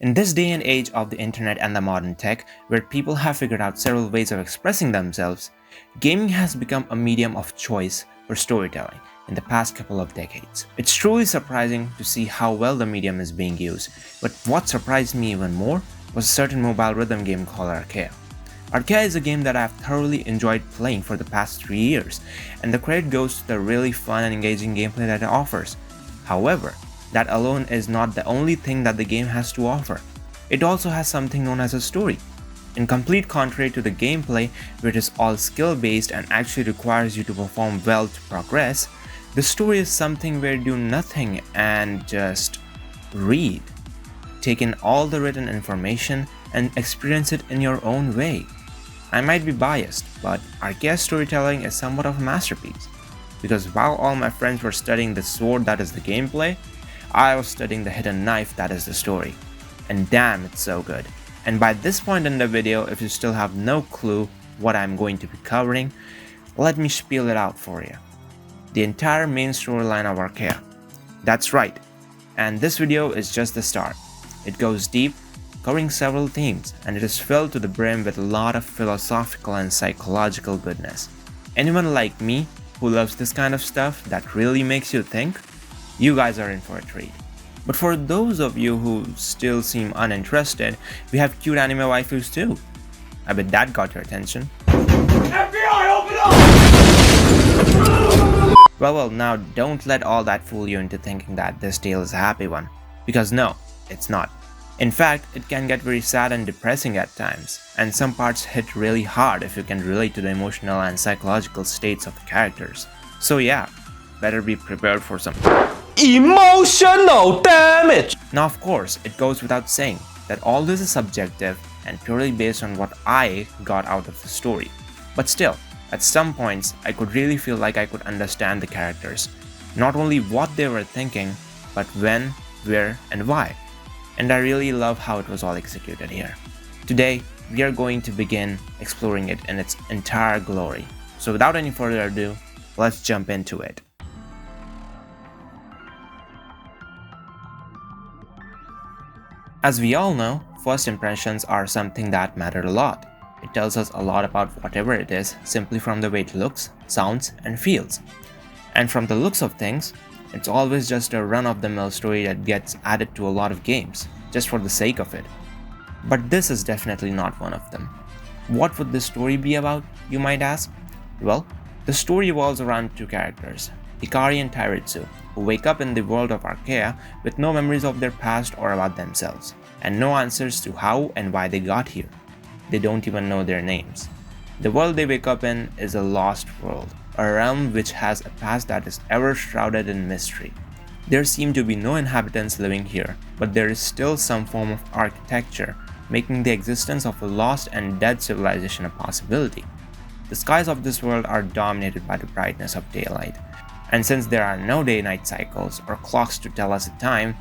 In this day and age of the internet and the modern tech, where people have figured out several ways of expressing themselves, gaming has become a medium of choice for storytelling in the past couple of decades. It's truly surprising to see how well the medium is being used, but what surprised me even more was a certain mobile rhythm game called Archaea. Archaea is a game that I've thoroughly enjoyed playing for the past 3 years, and the credit goes to the really fun and engaging gameplay that it offers. However, that alone is not the only thing that the game has to offer. It also has something known as a story. In complete contrary to the gameplay, which is all skill based and actually requires you to perform well to progress, the story is something where you do nothing and just read. Take in all the written information and experience it in your own way. I might be biased, but Archaea's storytelling is somewhat of a masterpiece. Because while all my friends were studying the sword that is the gameplay, I was studying the hidden knife that is the story. And damn, it's so good. And by this point in the video, if you still have no clue what I'm going to be covering, let me spiel it out for you. The entire main storyline of Archaea. That's right. And this video is just the start. It goes deep, covering several themes, and it is filled to the brim with a lot of philosophical and psychological goodness. Anyone like me who loves this kind of stuff that really makes you think, you guys are in for a treat. But for those of you who still seem uninterested, we have cute anime waifus too. I bet that got your attention. FBI, open up! Well, now don't let all that fool you into thinking that this tale is a happy one. Because no, it's not. In fact, it can get very sad and depressing at times, and some parts hit really hard if you can relate to the emotional and psychological states of the characters. So yeah, better be prepared for some emotional damage! Now of course, it goes without saying that all this is subjective and purely based on what I got out of the story. But still, at some points, I could really feel like I could understand the characters. Not only what they were thinking, but when, where, and why. And I really love how it was all executed here. Today, we are going to begin exploring it in its entire glory. So without any further ado, let's jump into it. As we all know, first impressions are something that matter a lot. It tells us a lot about whatever it is simply from the way it looks, sounds, and feels. And from the looks of things, it's always just a run-of-the-mill story that gets added to a lot of games, just for the sake of it. But this is definitely not one of them. What would this story be about, you might ask? Well, the story revolves around two characters, Hikari and Tairitsu, who wake up in the world of Archaea with no memories of their past or about themselves, and no answers to how and why they got here. They don't even know their names. The world they wake up in is a lost world, a realm which has a past that is ever shrouded in mystery. There seem to be no inhabitants living here, but there is still some form of architecture, making the existence of a lost and dead civilization a possibility. The skies of this world are dominated by the brightness of daylight, and since there are no day-night cycles or clocks to tell us the time,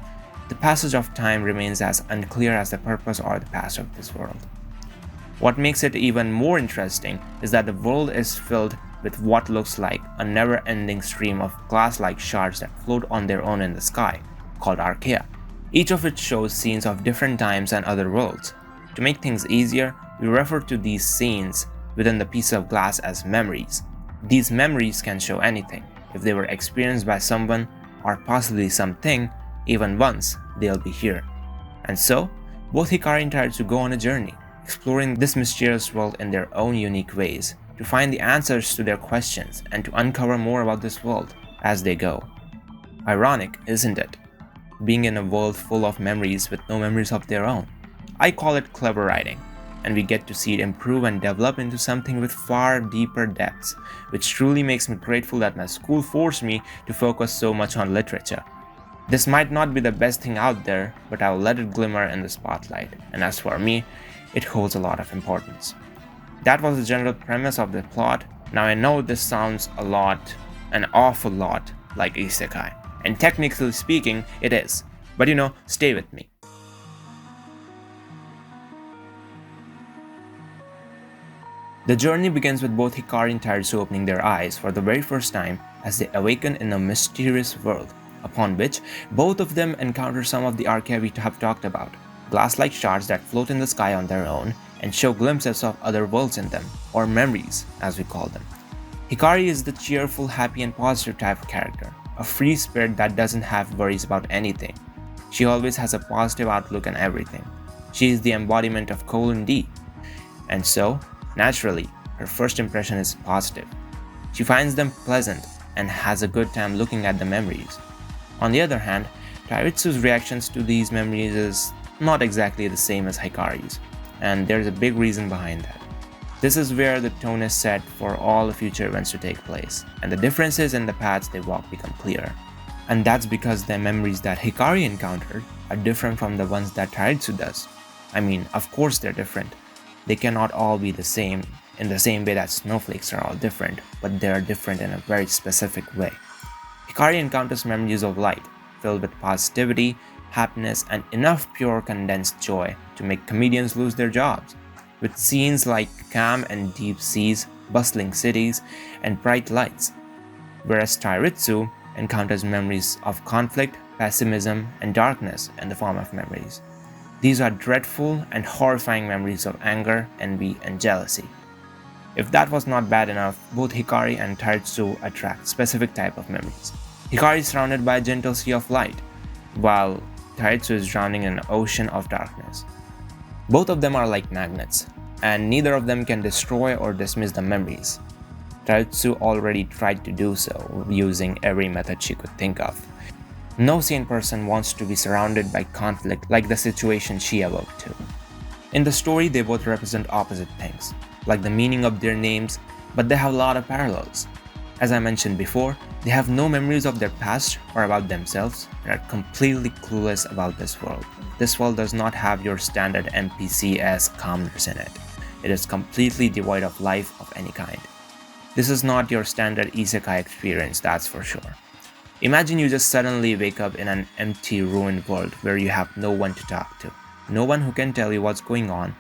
the passage of time remains as unclear as the purpose or the past of this world. What makes it even more interesting is that the world is filled with what looks like a never-ending stream of glass-like shards that float on their own in the sky, called Archaea. Each of which shows scenes of different times and other worlds. To make things easier, we refer to these scenes within the piece of glass as memories. These memories can show anything. If they were experienced by someone, or possibly something, even once, they'll be here. And so, both Hikari and Tairitsu go on a journey, exploring this mysterious world in their own unique ways, to find the answers to their questions and to uncover more about this world as they go. Ironic, isn't it? Being in a world full of memories with no memories of their own. I call it clever writing, and we get to see it improve and develop into something with far deeper depths, which truly makes me grateful that my school forced me to focus so much on literature. This might not be the best thing out there, but I'll let it glimmer in the spotlight, and as for me, it holds a lot of importance. That was the general premise of the plot. Now I know this sounds an awful lot like isekai, and technically speaking, it is. But stay with me. The journey begins with both Hikari and Tairitsu opening their eyes for the very first time as they awaken in a mysterious world, upon which both of them encounter some of the Archaea we have talked about. glass-like shards that float in the sky on their own and show glimpses of other worlds in them, or memories, as we call them. Hikari is the cheerful, happy, and positive type of character, a free spirit that doesn't have worries about anything. She always has a positive outlook on everything. She is the embodiment of colon D, and so, naturally, her first impression is positive. She finds them pleasant and has a good time looking at the memories. On the other hand, Tairitsu's reactions to these memories is not exactly the same as Hikari's, and there's a big reason behind that. This is where the tone is set for all the future events to take place, and the differences in the paths they walk become clear. And that's because the memories that Hikari encountered are different from the ones that Tairitsu does. I mean, of course they're different. They cannot all be the same in the same way that snowflakes are all different, but they are different in a very specific way. Hikari encounters memories of light, filled with positivity, happiness, and enough pure condensed joy to make comedians lose their jobs, with scenes like calm and deep seas, bustling cities, and bright lights. Whereas Tairitsu encounters memories of conflict, pessimism, and darkness in the form of memories. These are dreadful and horrifying memories of anger, envy, and jealousy. If that was not bad enough, both Hikari and Tairitsu attract specific type of memories. Hikari is surrounded by a gentle sea of light, while Tairitsu is drowning in an ocean of darkness. Both of them are like magnets, and neither of them can destroy or dismiss the memories. Tairitsu already tried to do so, using every method she could think of. No sane person wants to be surrounded by conflict like the situation she awoke to. In the story, they both represent opposite things, like the meaning of their names, but they have a lot of parallels. As I mentioned before, they have no memories of their past or about themselves and are completely clueless about this world. This world does not have your standard NPC-esque calmness in it. It is completely devoid of life of any kind. This is not your standard isekai experience, that's for sure. Imagine you just suddenly wake up in an empty, ruined world where you have no one to talk to, no one who can tell you what's going on.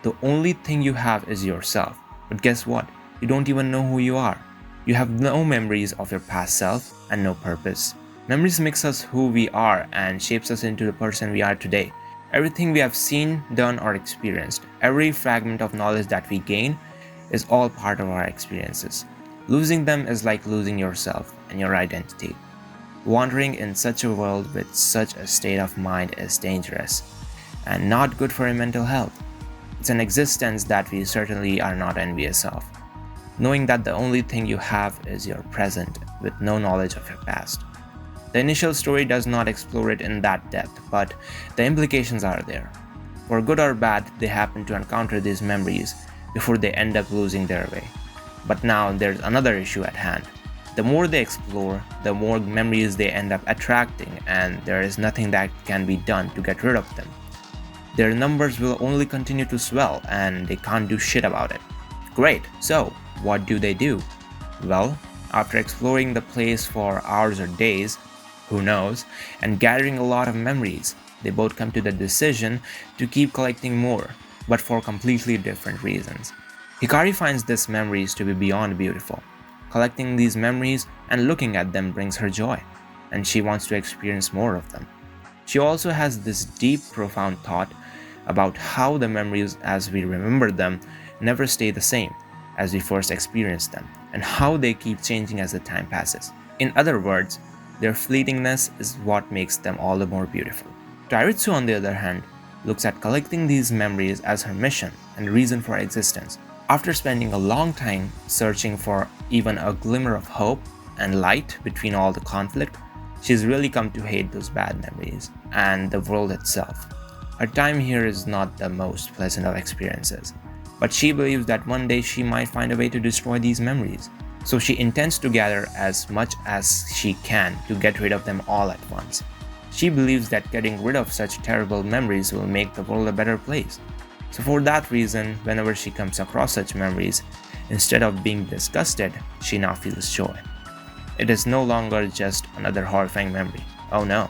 The only thing you have is yourself. But guess what? You don't even know who you are. You have no memories of your past self and no purpose. Memories makes us who we are and shapes us into the person we are today. Everything we have seen, done, or experienced, every fragment of knowledge that we gain, is all part of our experiences. Losing them is like losing yourself and your identity. Wandering in such a world with such a state of mind is dangerous and not good for your mental health. It's an existence that we certainly are not envious of. Knowing that the only thing you have is your present with no knowledge of your past. The initial story does not explore it in that depth, but the implications are there. For good or bad, they happen to encounter these memories before they end up losing their way. But now there's another issue at hand. The more they explore, the more memories they end up attracting, and there is nothing that can be done to get rid of them. Their numbers will only continue to swell, and they can't do shit about it. Great, so what do? Well, after exploring the place for hours or days, who knows, and gathering a lot of memories, they both come to the decision to keep collecting more, but for completely different reasons. Hikari finds these memories to be beyond beautiful. Collecting these memories and looking at them brings her joy, and she wants to experience more of them. She also has this deep, profound thought about how the memories as we remember them never stay the same as we first experienced them, and how they keep changing as the time passes. In other words, their fleetingness is what makes them all the more beautiful. Tairitsu, on the other hand, looks at collecting these memories as her mission and reason for existence. After spending a long time searching for even a glimmer of hope and light between all the conflict, she's really come to hate those bad memories and the world itself. Her time here is not the most pleasant of experiences, but she believes that one day she might find a way to destroy these memories. So she intends to gather as much as she can to get rid of them all at once. She believes that getting rid of such terrible memories will make the world a better place. So for that reason, whenever she comes across such memories, instead of being disgusted, she now feels joy. It is no longer just another horrifying memory. Oh no.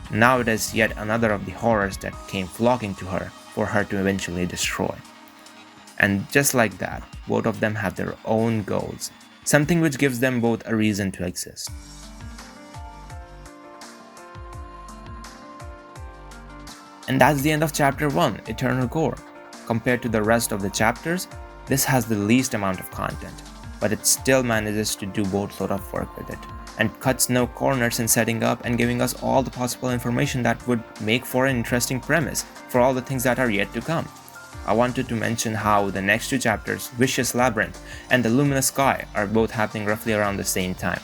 Now it is yet another of the horrors that came flocking to her for her to eventually destroy. And just like that, both of them have their own goals, something which gives them both a reason to exist. And that's the end of chapter 1, Eternal Core. Compared to the rest of the chapters, this has the least amount of content, but it still manages to do boatload of work with it, and cuts no corners in setting up and giving us all the possible information that would make for an interesting premise for all the things that are yet to come. I wanted to mention how the next 2 chapters, Vicious Labyrinth and The Luminous Sky, are both happening roughly around the same time.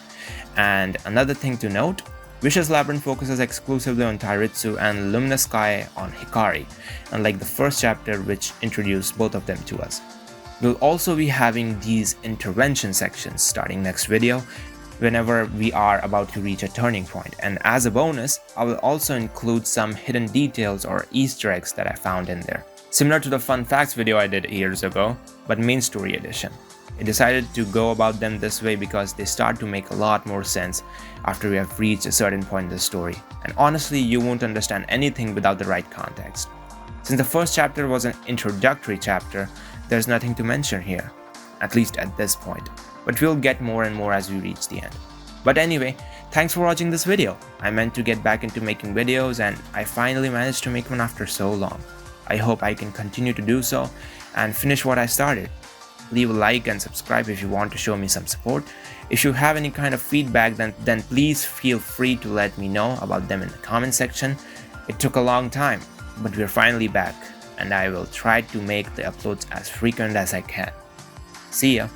And another thing to note, Vicious Labyrinth focuses exclusively on Tairitsu and Luminous Sky on Hikari, unlike the first chapter which introduced both of them to us. We'll also be having these intervention sections starting next video whenever we are about to reach a turning point, and as a bonus, I will also include some hidden details or Easter eggs that I found in there. Similar to the fun facts video I did years ago, but main story edition. I decided to go about them this way because they start to make a lot more sense after we have reached a certain point in the story, and honestly you won't understand anything without the right context. Since the first chapter was an introductory chapter, there's nothing to mention here, at least at this point, but we'll get more and more as we reach the end. But anyway, thanks for watching this video. I meant to get back into making videos and I finally managed to make one after so long. I hope I can continue to do so and finish what I started. Leave a like and subscribe if you want to show me some support. If you have any kind of feedback, then please feel free to let me know about them in the comment section. It took a long time, but we're finally back, and I will try to make the uploads as frequent as I can. See ya!